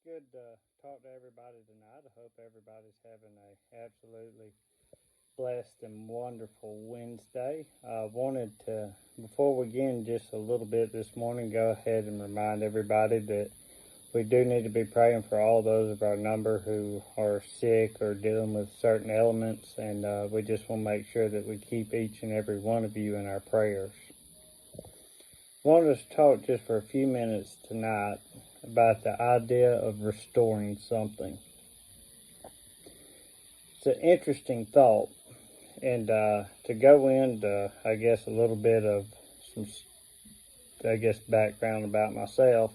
good to talk to everybody tonight. I hope everybody's having a absolutely blessed and wonderful Wednesday. I wanted to, before we begin just a little bit this morning, go ahead and remind everybody that we do need to be praying for all those of our number who are sick or dealing with certain elements, and we just want to make sure that we keep each and every one of you in our prayers. I wanted us to talk just for a few minutes tonight about the idea of restoring something. It's an interesting thought, and to go into, I guess, a little bit of some, background about myself.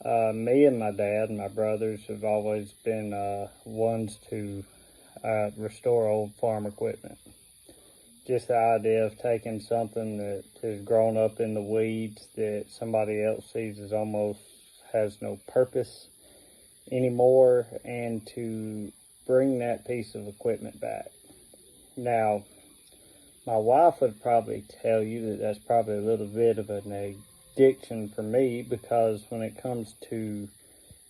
Me and my dad and my brothers have always been ones to restore old farm equipment. Just the idea of taking something that has grown up in the weeds that somebody else sees as almost has no purpose anymore, and to bring that piece of equipment back. Now, my wife would probably tell you that that's probably a little bit of an addiction for me, because when it comes to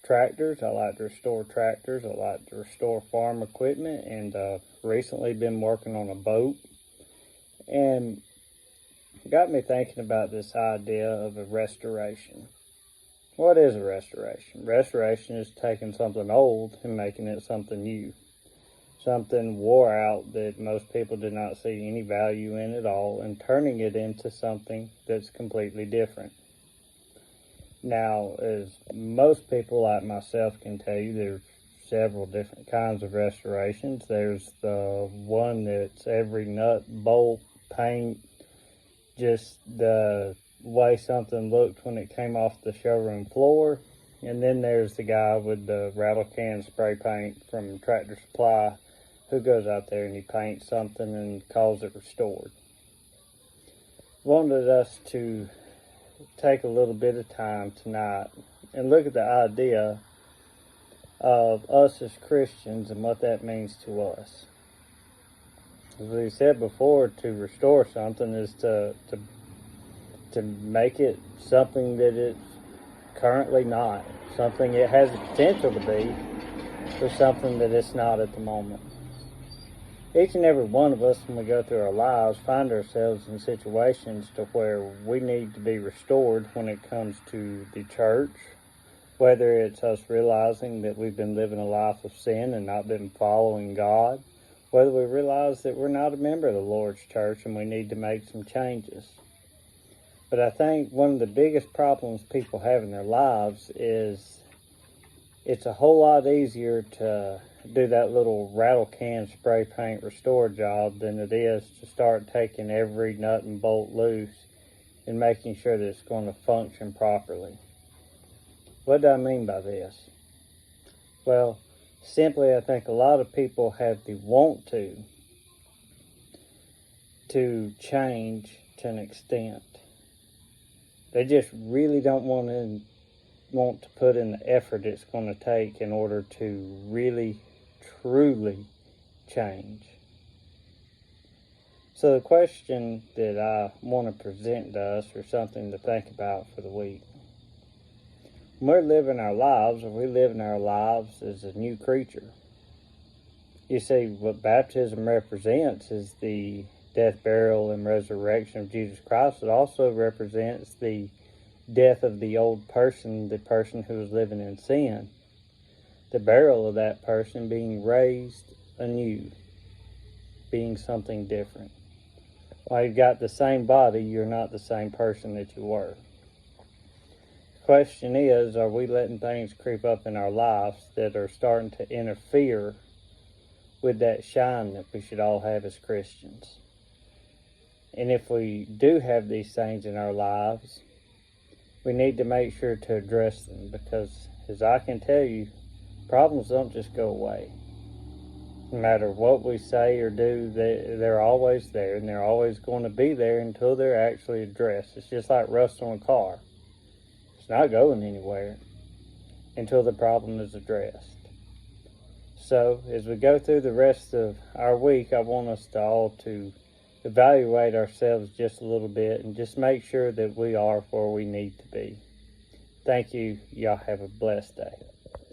tractors, I like to restore tractors. I like to restore farm equipment, and recently been working on a boat, and got me thinking about this idea of a restoration. What is a restoration? Restoration is taking something old and making it something new. Something wore out that most people did not see any value in at all, and turning it into something that's completely different. Now, as most people like myself can tell you, there's several different kinds of restorations. There's the one that's every nut, bolt, paint, just the way something looked when it came off the showroom floor. And then there's the guy with the rattle can spray paint from Tractor Supply, who goes out there and he paints something and calls it restored. Wanted us to take a little bit of time tonight and look at the idea of us as Christians and what that means to us. As we said before, to restore something is to make it something that it's currently not, something it has the potential to be, or something that it's not at the moment. Each and every one of us, when we go through our lives, find ourselves in situations to where we need to be restored when it comes to the church, whether it's us realizing that we've been living a life of sin and not been following God, whether we realize that we're not a member of the Lord's church and we need to make some changes. But I think one of the biggest problems people have in their lives is it's a whole lot easier to do that little rattle can spray paint restore job than it is to start taking every nut and bolt loose and making sure that it's going to function properly. What do I mean by this? Well, simply, I think a lot of people have the want to change to an extent. They just really don't want to put in the effort it's going to take in order to really, truly change. So the question that I want to present to us, or something to think about for the week: when we're living our lives, or we living our lives as a new creature. You see, what baptism represents is the death, burial, and resurrection of Jesus Christ. It also represents the death of the old person, the person who was living in sin. The burial of that person being raised anew, being something different. While you've got the same body, you're not the same person that you were. The question is, are we letting things creep up in our lives that are starting to interfere with that shine that we should all have as Christians? And if we do have these things in our lives, we need to make sure to address them, because, as I can tell you, problems don't just go away. No matter what we say or do, they're always there, and they're always going to be there until they're actually addressed. It's just like rust on a car. It's not going anywhere until the problem is addressed. So, as we go through the rest of our week, I want us to all to evaluate ourselves just a little bit and just make sure that we are where we need to be. Thank you. Y'all have a blessed day.